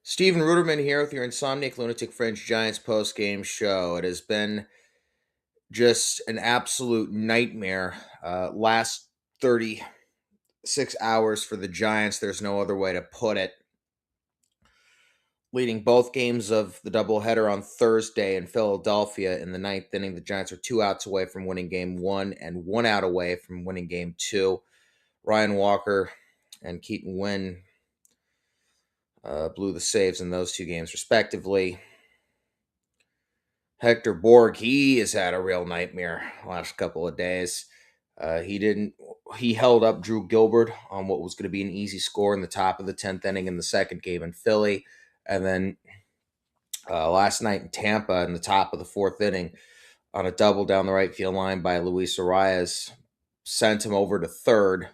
Steven Ruderman here with your Insomniac Lunatic Fringe Giants post-game show. It has been just an absolute nightmare. Last 36 hours for the Giants. There's no other way to put it. Leading both games of the doubleheader on Thursday in Philadelphia in the ninth inning, the Giants are 2 outs away from winning game one and 1 out away from winning game two. Ryan Walker and Keaton Wynn blew the saves in those two games, respectively. Hector Borg, he has had a real nightmare last couple of days. He held up Drew Gilbert on what was going to be an easy score in the top of the 10th inning in the second game in Philly. And then last night in Tampa in the top of the fourth inning on a double down the right field line by Luis Arias, sent him over to third,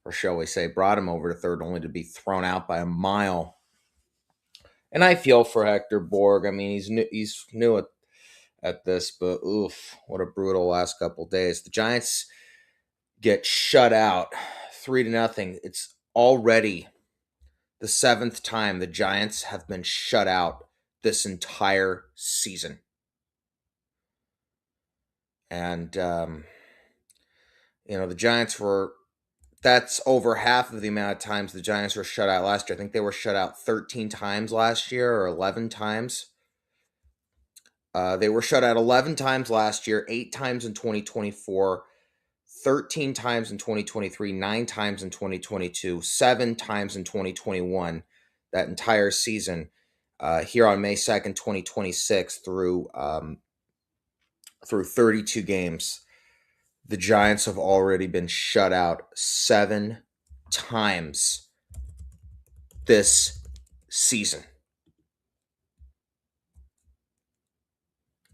or shall we say brought him over to third, only to be thrown out by a mile. And I feel for Hector Borg. I mean, he's new at this, but oof, what a brutal last couple days. The Giants get shut out 3-0. It's already the seventh time the Giants have been shut out this entire season. And, the Giants that's over half of the amount of times the Giants were shut out last year. I think they were shut out 13 times last year or 11 times. They were shut out 11 times last year, 8 times in 2024, 13 times in 2023, 9 times in 2022, 7 times in 2021, that entire season. Here on May 2nd, 2026, through 32 games, the Giants have already been shut out 7 times this season.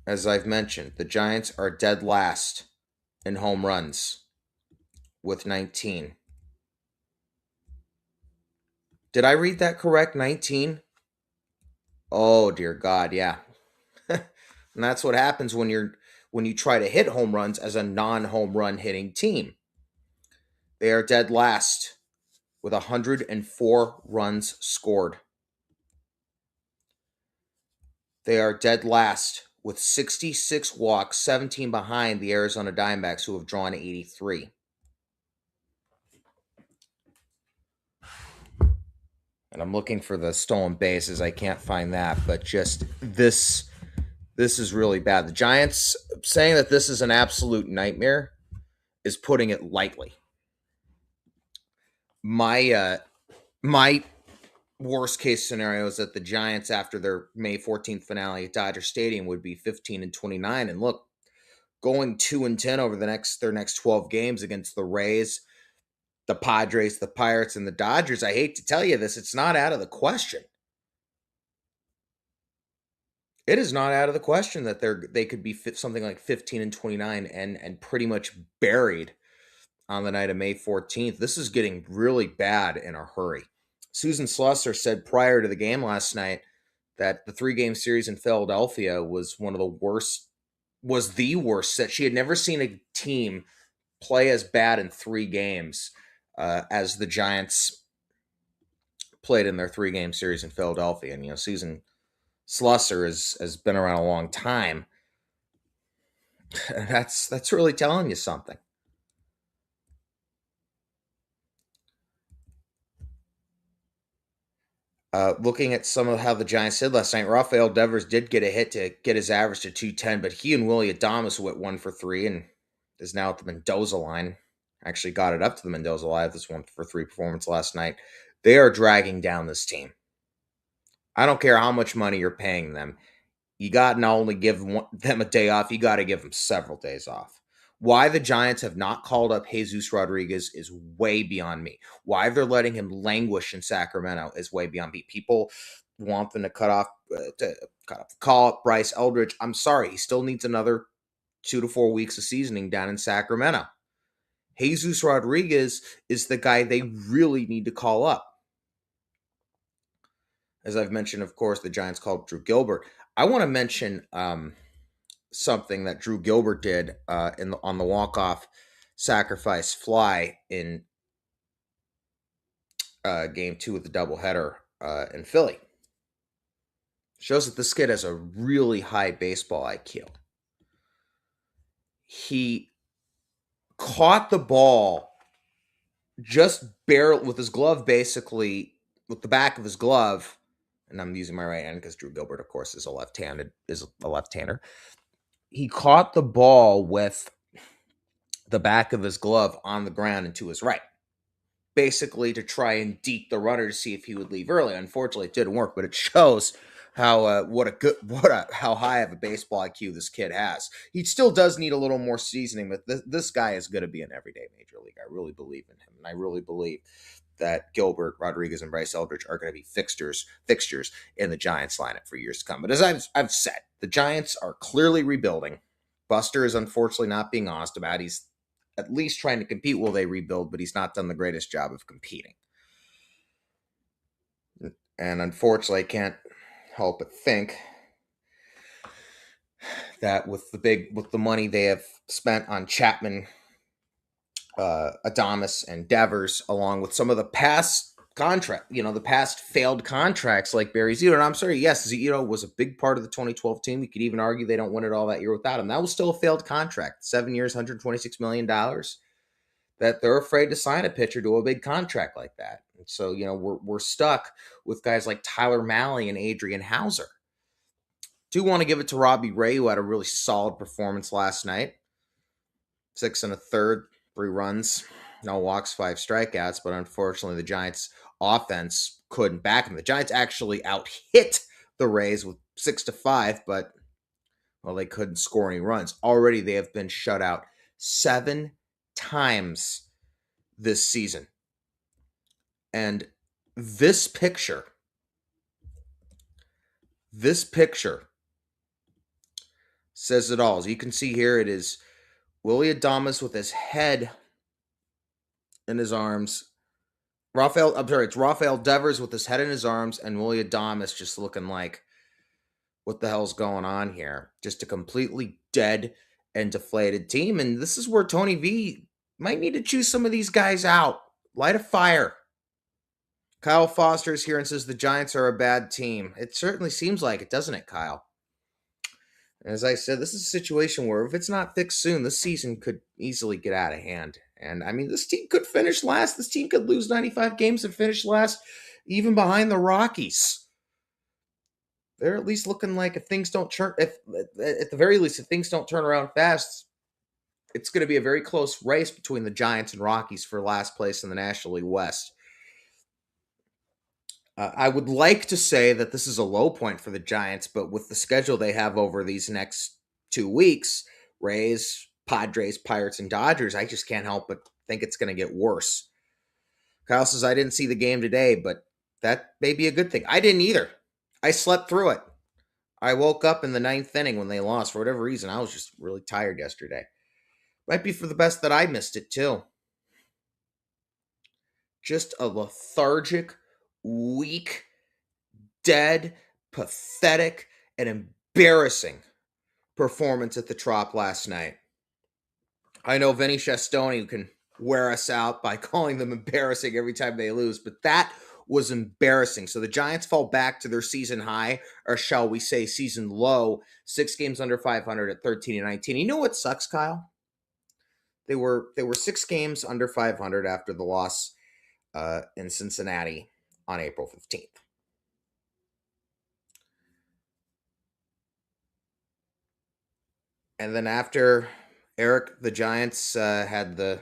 As I've mentioned, the Giants are dead last in home runs with 19. Did I read that correct? 19? Oh, dear God, yeah. And that's what happens when you try to hit home runs as a non-home run hitting team. They are dead last with 104 runs scored. They are dead last with 66 walks, 17 behind the Arizona Diamondbacks, who have drawn 83. And I'm looking for the stolen bases. I can't find that, but just this is really bad. The Giants saying that this is an absolute nightmare is putting it lightly. My worst case scenario is that the Giants, after their May 14th finale at Dodger Stadium, would be 15-29. And look, going 2-10 over their next 12 games against the Rays, the Padres, the Pirates, and the Dodgers. I hate to tell you this, it's not out of the question. It is not out of the question that they could be something like 15-29 and pretty much buried on the night of May 14th. This is getting really bad in a hurry. Susan Slusser said prior to the game last night that the 3-game series in Philadelphia was the worst, that she had never seen a team play as bad in 3 games as the Giants played in their 3-game series in Philadelphia. And, Susan Slusser has been around a long time. That's really telling you something. Looking at some of how the Giants did last night, Rafael Devers did get a hit to get his average to 210, but he and Willie Adames went 1 for 3 and is now at the Mendoza line. Actually got it up to the Mendoza line, this 1 for 3 performance last night. They are dragging down this team. I don't care how much money you're paying them. You got to not only give them a day off, you got to give them several days off. Why the Giants have not called up Jesus Rodriguez is way beyond me. Why they're letting him languish in Sacramento is way beyond me. People want them to call up Bryce Eldridge. I'm sorry, he still needs another 2 to 4 weeks of seasoning down in Sacramento. Jesus Rodriguez is the guy they really need to call up. As I've mentioned, of course, the Giants called Drew Gilbert. I want to mention something that Drew Gilbert did on the walk-off sacrifice fly in Game 2 of the doubleheader in Philly. shows that this kid has a really high baseball IQ. He caught the ball just barely with his glove, basically with the back of his glove. And I'm using my right hand because Drew Gilbert, of course, is a left-hander. He caught the ball with the back of his glove on the ground and to his right, basically to try and deke the runner to see if he would leave early. Unfortunately, it didn't work, but it shows how how high of a baseball IQ this kid has. He still does need a little more seasoning, but this guy is going to be an everyday major league. I really believe in him, and I really believe that Gilbert, Rodriguez, and Bryce Eldridge are going to be fixtures in the Giants lineup for years to come. But as I've said, the Giants are clearly rebuilding. Buster is unfortunately not being honest about it. He's at least trying to compete while they rebuild, but he's not done the greatest job of competing. And unfortunately, I can't help but think that with the money they have spent on Chapman, Adames, and Devers, along with some of the past the past failed contracts like Barry Zito. And I'm sorry, yes, Zito was a big part of the 2012 team. We could even argue they don't win it all that year without him. That was still a failed contract. 7 years, $126 million. That they're afraid to sign a pitcher to a big contract like that. And so, we're stuck with guys like Tyler Mahle and Adrian Hauser. Do want to give it to Robbie Ray, who had a really solid performance last night. 6 1/3, 3 runs, no walks, 5 strikeouts. But unfortunately, the Giants' offense couldn't back him. The Giants actually out-hit the Rays with 6-5, but they couldn't score any runs. Already, they have been shut out 7 times this season. And this picture says it all. As you can see here, it is Willy Adames with his head in his arms. It's Rafael Devers with his head in his arms, and Willy Adames just looking like, what the hell's going on here? Just a completely dead and deflated team. And this is where Tony V might need to choose some of these guys out. Light a fire. Kyle Foster is here and says the Giants are a bad team. It certainly seems like it, doesn't it, Kyle? As I said, this is a situation where if it's not fixed soon, this season could easily get out of hand. And I mean, this team could finish last. This team could lose 95 games and finish last, even behind the Rockies. They're at least looking like if things don't turn, if at the very least, if things don't turn around fast, it's going to be a very close race between the Giants and Rockies for last place in the National League West. I would like to say that this is a low point for the Giants, but with the schedule they have over these next 2 weeks, Rays, Padres, Pirates, and Dodgers, I just can't help but think it's going to get worse. Kyle says, I didn't see the game today, but that may be a good thing. I didn't either. I slept through it. I woke up in the 9th inning when they lost. For whatever reason, I was just really tired yesterday. Might be for the best that I missed it, too. Just a lethargic, weak, dead, pathetic, and embarrassing performance at the Trop last night. I know Vinny Shestoni can wear us out by calling them embarrassing every time they lose, but that was embarrassing. So the Giants fall back to their season high, or shall we say season low, 6 games under 500 at 13-19. You know what sucks, Kyle? They were 6 games under 500 after the loss in Cincinnati on April 15th. And then after the Giants had the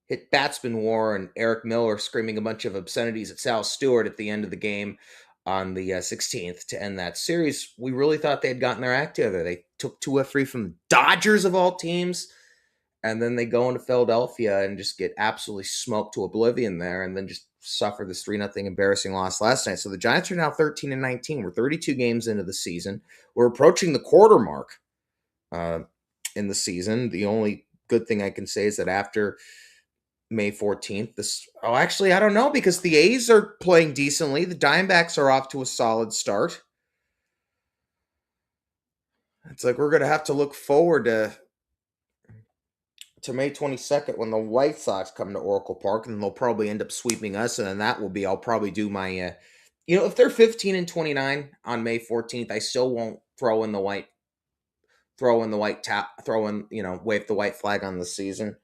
hit batsman war and Eric Miller screaming a bunch of obscenities at Sal Stewart at the end of the game on the 16th to end that series, we really thought they had gotten their act together. They took 2 of 3 from the Dodgers of all teams, and then they go into Philadelphia and just get absolutely smoked to oblivion there, and then just suffer this 3-0 embarrassing loss last night. So the Giants are now 13-19. We're 32 games into the season. We're approaching the quarter mark in the season. The only good thing I can say is that after May 14th, I don't know, because the A's are playing decently. The Diamondbacks are off to a solid start. It's like we're going to have to look forward to May 22nd when the White Sox come to Oracle Park, and they'll probably end up sweeping us, and then that will be, I'll probably do my If they're 15-29 on May 14th, I still won't wave the white flag on the season.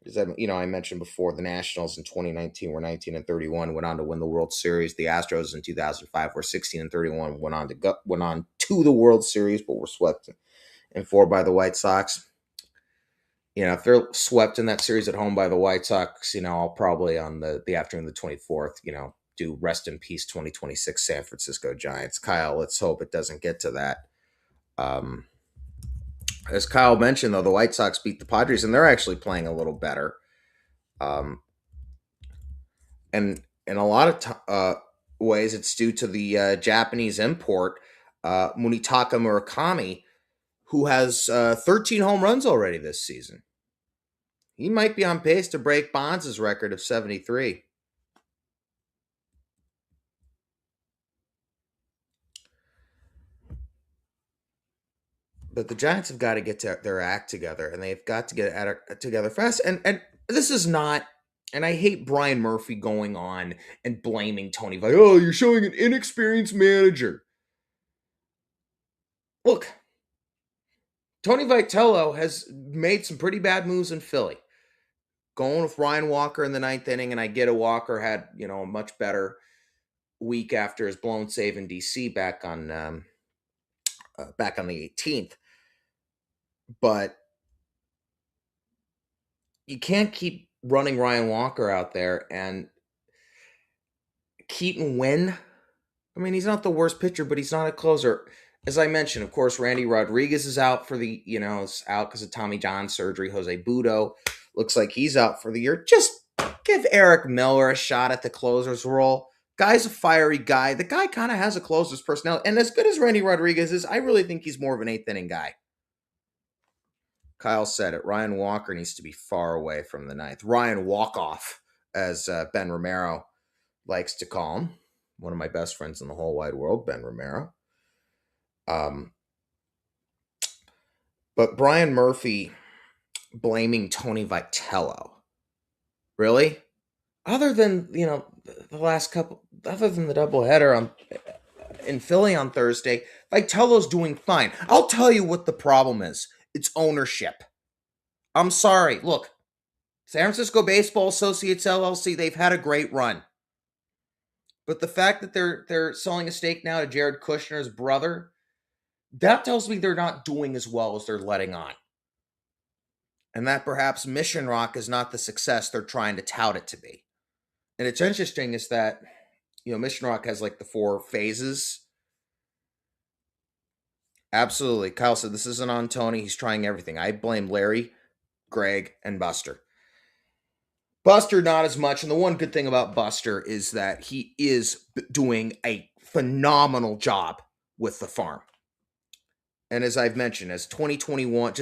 Because I mentioned before the Nationals in 2019 were 19-31, went on to win the World Series. The Astros in 2005 were 16-31, went on to the World Series, but were swept in four by the White Sox. If they're swept in that series at home by the White Sox, I'll probably on the afternoon of the 24th, do rest in peace 2026 San Francisco Giants. Kyle, let's hope it doesn't get to that. As Kyle mentioned, though, the White Sox beat the Padres, and they're actually playing a little better. And in a lot of ways, it's due to the Japanese import, Munetaka Murakami, who has 13 home runs already this season. He might be on pace to break Bonds' record of 73. But the Giants have got to get their act together, and they've got to get it together fast. And this is not, and I hate Brian Murphy going on and blaming Tony Vitello. Oh, you're showing an inexperienced manager. Look, Tony Vitello has made some pretty bad moves in Philly. Going with Ryan Walker in the ninth inning, and I get it, Walker had, a much better week after his blown save in DC back on the 18th. But you can't keep running Ryan Walker out there and Keaton Winn. I mean, he's not the worst pitcher, but he's not a closer. As I mentioned, of course, Randy Rodriguez is out for the, is out because of Tommy John surgery. Jose Budo looks like he's out for the year. Just give Eric Miller a shot at the closer's role. Guy's a fiery guy. The guy kind of has a closer's personality. And as good as Randy Rodriguez is, I really think he's more of an eighth inning guy. Kyle said it. Ryan Walker needs to be far away from the ninth. Ryan Walk-Off, as Ben Romero likes to call him. One of my best friends in the whole wide world, Ben Romero. But Brian Murphy blaming Tony Vitello. Really? Other than, the last couple, other than the doubleheader in Philly on Thursday, Vitello's doing fine. I'll tell you what the problem is. It's ownership. I'm sorry. Look, San Francisco Baseball Associates LLC, they've had a great run. But the fact that they're selling a stake now to Jared Kushner's brother, that tells me they're not doing as well as they're letting on. And that perhaps Mission Rock is not the success they're trying to tout it to be. And it's interesting is that, Mission Rock has like the 4 phases. Absolutely. Kyle said this isn't on Tony. He's trying everything. I blame Larry, Greg, and Buster. Buster, not as much. And the one good thing about Buster is that he is doing a phenomenal job with the farm. And as I've mentioned, as 2021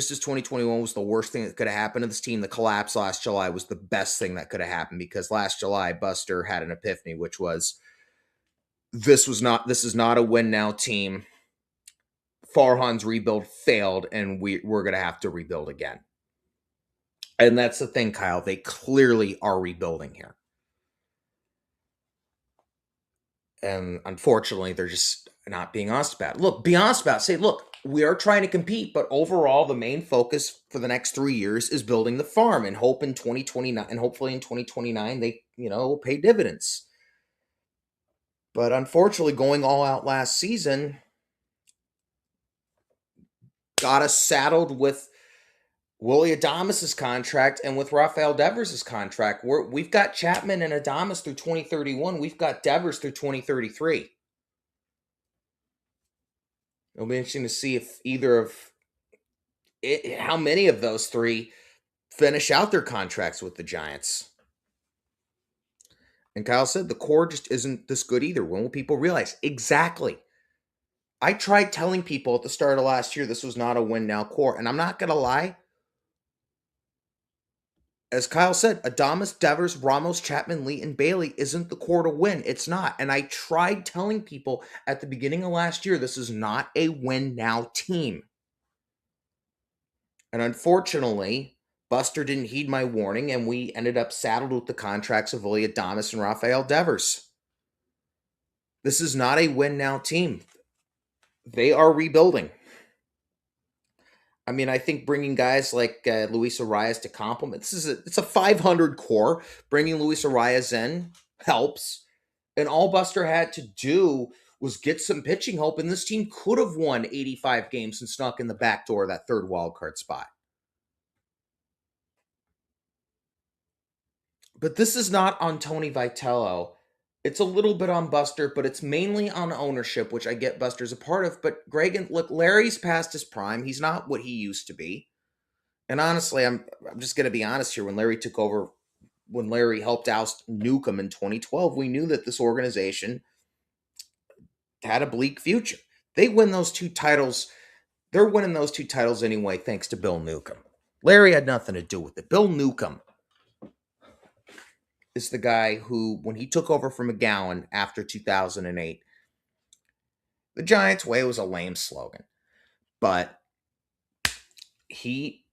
was the worst thing that could have happened to this team, the collapse last July was the best thing that could have happened, because last July, Buster had an epiphany, which was, this is not a win now team. Farhan's rebuild failed, and we're going to have to rebuild again. And that's the thing, Kyle. They clearly are rebuilding here. And unfortunately, they're just not being honest about it. Look, be honest about it. Say, look, we are trying to compete, but overall, the main focus for the next 3 years is building the farm, and hope in 2029, and hopefully in 2029, they, will pay dividends. But unfortunately, going all out last season got us saddled with Willie Adames' contract and with Rafael Devers' contract. We've got Chapman and Adames through 2031. We've got Devers through 2033. It'll be interesting to see if how many of those 3 finish out their contracts with the Giants. And Kyle said the core just isn't this good either. When will people realize? Exactly. I tried telling people at the start of last year this was not a win-now core, and I'm not going to lie. As Kyle said, Adames, Devers, Ramos, Chapman, Lee, and Bailey isn't the core to win. It's not. And I tried telling people at the beginning of last year, this is not a win-now team. And unfortunately, Buster didn't heed my warning, and we ended up saddled with the contracts of Willie Adames and Rafael Devers. This is not a win now team. They are rebuilding. I mean, I think bringing guys like Luis Arias to complement, it's a 500 core. Bringing Luis Arias in helps. And all Buster had to do was get some pitching help, and this team could have won 85 games and snuck in the back door of that third wild card spot. But this is not on Tony Vitello. It's a little bit on Buster, but it's mainly on ownership, which I get Buster's a part of. But Greg, and look, Larry's past his prime. He's not what he used to be. And honestly, I'm just going to be honest here. When Larry took over, when Larry helped oust Newcomb in 2012, we knew that this organization had a bleak future. They win those two titles. They're winning those two titles anyway, thanks to Bill Newcomb. Larry had nothing to do with it. Bill Newcomb is the guy who, when he took over from McGowan after 2008, the Giants way was a lame slogan, but he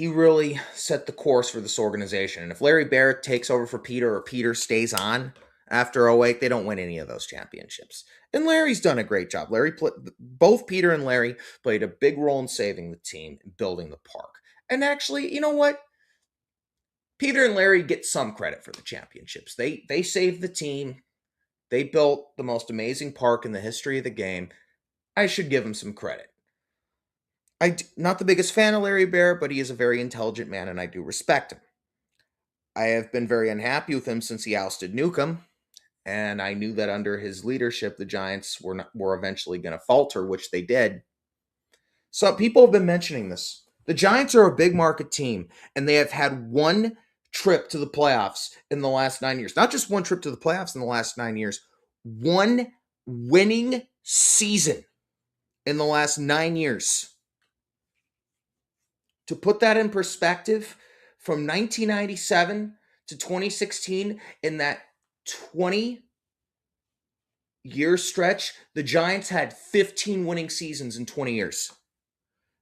really set the course for this organization. And if Larry Barrett takes over for Peter, or Peter stays on after 08, they don't win any of those championships. And Larry's done a great job. Both Peter and Larry played a big role in saving the team and building the park. And actually, you know what? Peter and Larry get some credit for the championships. They saved the team. They built the most amazing park in the history of the game. I should give them some credit. I'm not the biggest fan of Larry Barrett, but he is a very intelligent man, and I do respect him. I have been very unhappy with him since he ousted Newcomb, and I knew that under his leadership, the Giants were eventually going to falter, which they did. So people have been mentioning this. The Giants are a big market team, and they have had one trip to the playoffs in the last 9 years. Not just one trip to the playoffs in the last 9 years, one winning season in the last 9 years. To put that in perspective, from 1997 to 2016, in that 20-year stretch, the Giants had 15 winning seasons in 20 years.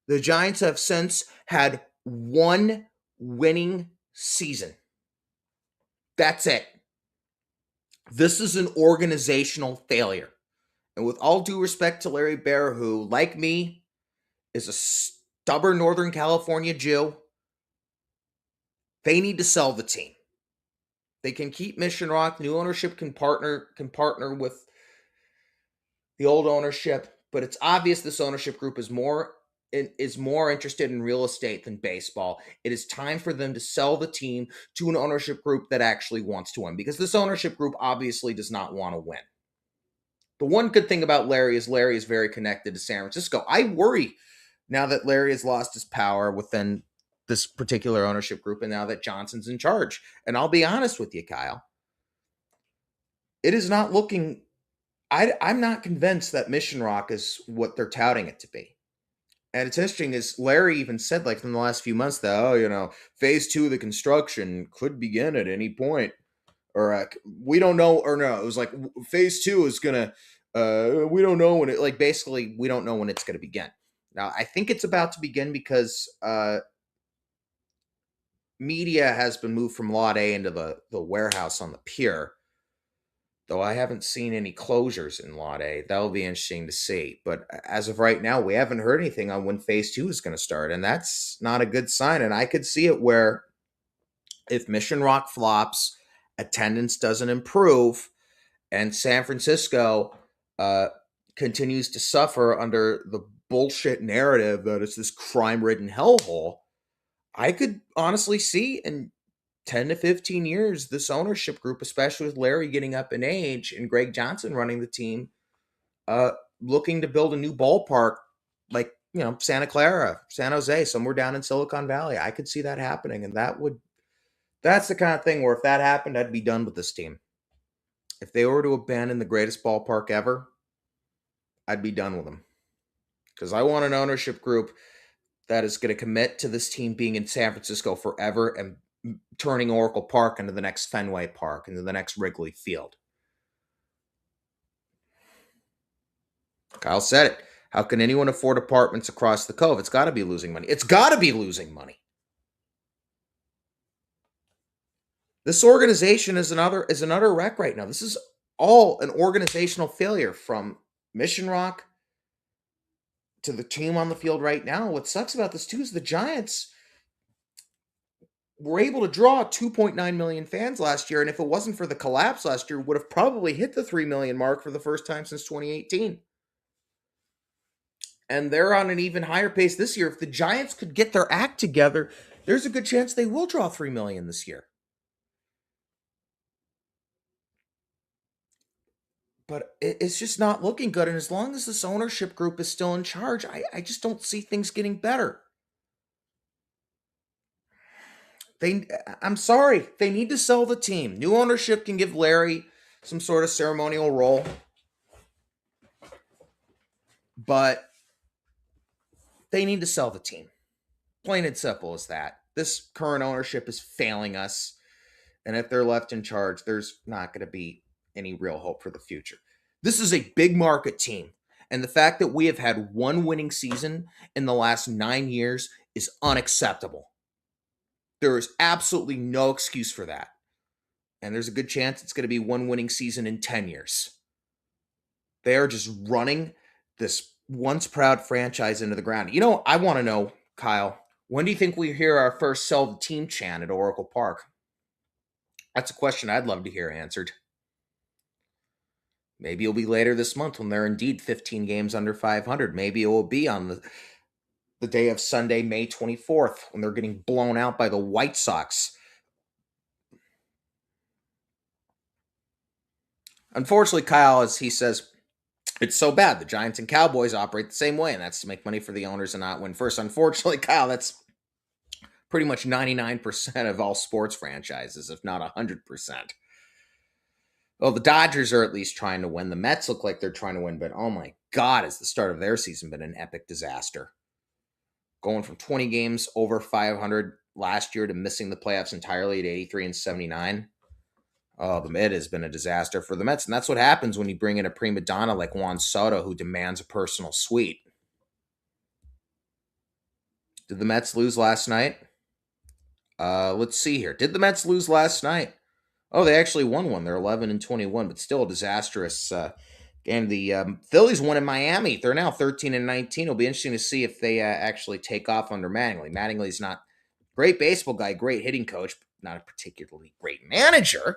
The Giants have since had one winning season. That's it. This is an organizational failure. And with all due respect to Larry Baer, who, like me, is a stubborn Northern California Jew, they need to sell the team. They can keep Mission Rock. New ownership can partner with the old ownership, but it's obvious this ownership group is more interested in real estate than baseball. It is time for them to sell the team to an ownership group that actually wants to win, because this ownership group obviously does not want to win. The one good thing about Larry is very connected to San Francisco. I worry now that Larry has lost his power within this particular ownership group, and now that Johnson's in charge. And I'll be honest with you, Kyle, it is not looking, I'm not convinced that Mission Rock is what they're touting it to be. And it's interesting, is Larry even said, like, in the last few months that, phase 2 of the construction could begin at any point. Or we don't know, or no, it was like phase 2 is going to, we don't know when it, like, basically, we don't know when it's going to begin. Now, I think it's about to begin because media has been moved from Lot A into the warehouse on the pier. Though I haven't seen any closures in Lot A. That'll be interesting to see. But as of right now, we haven't heard anything on when phase 2 is going to start. And that's not a good sign. And I could see it where if Mission Rock flops, attendance doesn't improve, and San Francisco continues to suffer under the bullshit narrative that it's this crime-ridden hellhole, I could honestly see in 10 to 15 years, this ownership group, especially with Larry getting up in age and Greg Johnson running the team, looking to build a new ballpark like, Santa Clara, San Jose, somewhere down in Silicon Valley. I could see that happening. And that's the kind of thing where if that happened, I'd be done with this team. If they were to abandon the greatest ballpark ever, I'd be done with them. Because I want an ownership group that is going to commit to this team being in San Francisco forever and turning Oracle Park into the next Fenway Park, into the next Wrigley Field. Kyle said it. How can anyone afford apartments across the cove? It's got to be losing money. It's got to be losing money. This organization is another wreck right now. This is all an organizational failure from Mission Rock to the team on the field right now. What sucks about this too is the Giants were able to draw 2.9 million fans last year, and if it wasn't for the collapse last year, would have probably hit the 3 million mark for the first time since 2018. And they're on an even higher pace this year. If the Giants could get their act together, there's a good chance they will draw 3 million this year. But it's just not looking good. And as long as this ownership group is still in charge, I just don't see things getting better. I'm sorry, they need to sell the team. New ownership can give Larry some sort of ceremonial role, but they need to sell the team. Plain and simple as that. This current ownership is failing us. And if they're left in charge, there's not going to be any real hope for the future. This is a big market team. And the fact that we have had one winning season in the last 9 years is unacceptable. There is absolutely no excuse for that. And there's a good chance it's going to be one winning season in 10 years. They are just running this once proud franchise into the ground. You know, I want to know, Kyle, when do you think we hear our first sell the team chant at Oracle Park? That's a question I'd love to hear answered. Maybe it'll be later this month when they're indeed 15 games under 500. Maybe it will be on the day of Sunday, May 24th, when they're getting blown out by the White Sox. Unfortunately, Kyle, as he says, it's so bad. The Giants and Cowboys operate the same way, and that's to make money for the owners and not win first. Unfortunately, Kyle, that's pretty much 99% of all sports franchises, if not 100%. Well, the Dodgers are at least trying to win. The Mets look like they're trying to win, but oh my God, has the start of their season been an epic disaster. Going from 20 games over 500 last year to missing the playoffs entirely at 83 and 79. Oh, the mid has been a disaster for the Mets. And that's what happens when you bring in a prima donna like Juan Soto who demands a personal suite. Did the Mets lose last night? Let's see here. Did the Mets lose last night? Oh, they actually won one. They're 11 and 21, but still a disastrous game. The Phillies won in Miami. They're now 13 and 19. It'll be interesting to see if they actually take off under Mattingly. Mattingly's not a great baseball guy, great hitting coach, not a particularly great manager.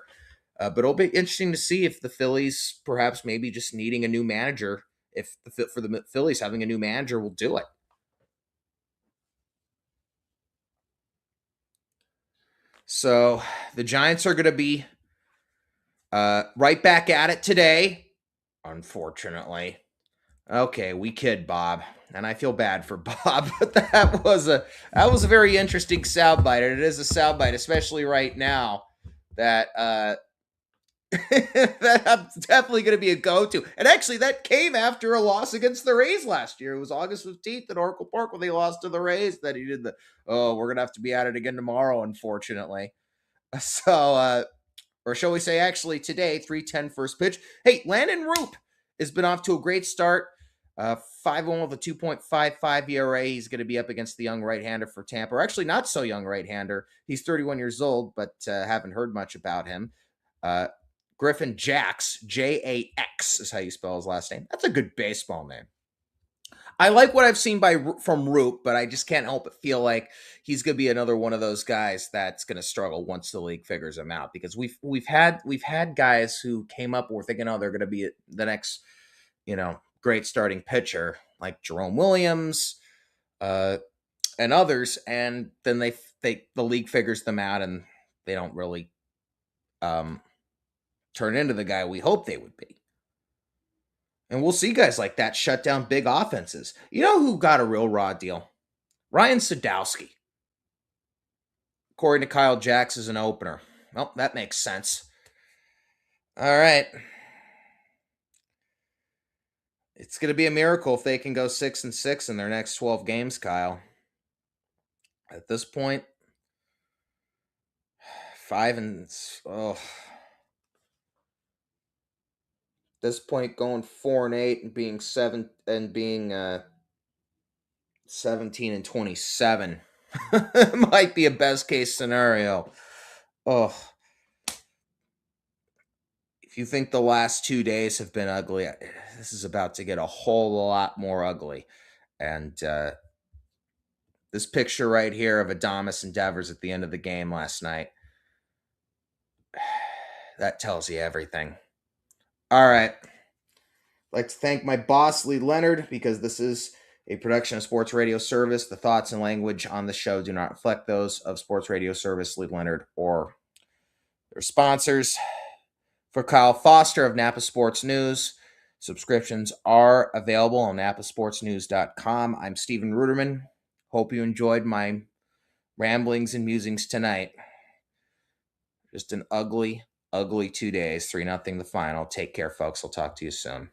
But it'll be interesting to see if the Phillies, perhaps maybe just needing a new manager, if for the Phillies having a new manager will do it. So the Giants are going to be right back at it today, unfortunately. Okay, we kid Bob, and I feel bad for Bob, but that was a very interesting soundbite, and it is a soundbite, especially right now, that that's definitely going to be a go-to. And actually, that came after a loss against the Rays last year. It was August 15th at Oracle Park when they lost to the Rays that he did we're going to have to be at it again tomorrow, unfortunately. So, or shall we say actually today, 3:10 first pitch. Hey, Landon Roop has been off to a great start. 5-1 with a 2.55 ERA. He's going to be up against the young right-hander for Tampa. Or actually, not so young right-hander. He's 31 years old, but haven't heard much about him. Griffin Jax, Jax is how you spell his last name. That's a good baseball name. I like what I've seen from Roop, but I just can't help but feel like he's going to be another one of those guys that's going to struggle once the league figures him out. Because we've had guys who came up, we're thinking, oh, they're going to be the next, great starting pitcher like Jerome Williams, and others, and then the league figures them out, and they don't really turn into the guy we hope they would be. And we'll see guys like that shut down big offenses. You know who got a real raw deal? Ryan Sadowski. According to Kyle Jax as an opener. Well, that makes sense. All right. It's going to be a miracle if they can go 6-6 in their next 12 games, Kyle. At this point, 5 and this point going 4-8 and being 17 and 27 might be a best case scenario. Oh, if you think the last 2 days have been ugly, this is about to get a whole lot more ugly. And this picture right here of Adamas and Devers at the end of the game last night, that tells you everything. All right. I'd like to thank my boss, Lee Leonard, because this is a production of Sports Radio Service. The thoughts and language on the show do not reflect those of Sports Radio Service, Lee Leonard, or their sponsors. For Kyle Foster of Napa Sports News, subscriptions are available on napasportsnews.com. I'm Stephen Ruderman. Hope you enjoyed my ramblings and musings tonight. Just an ugly, ugly 2 days. 3-0 the final. Take care, folks. I'll talk to you soon.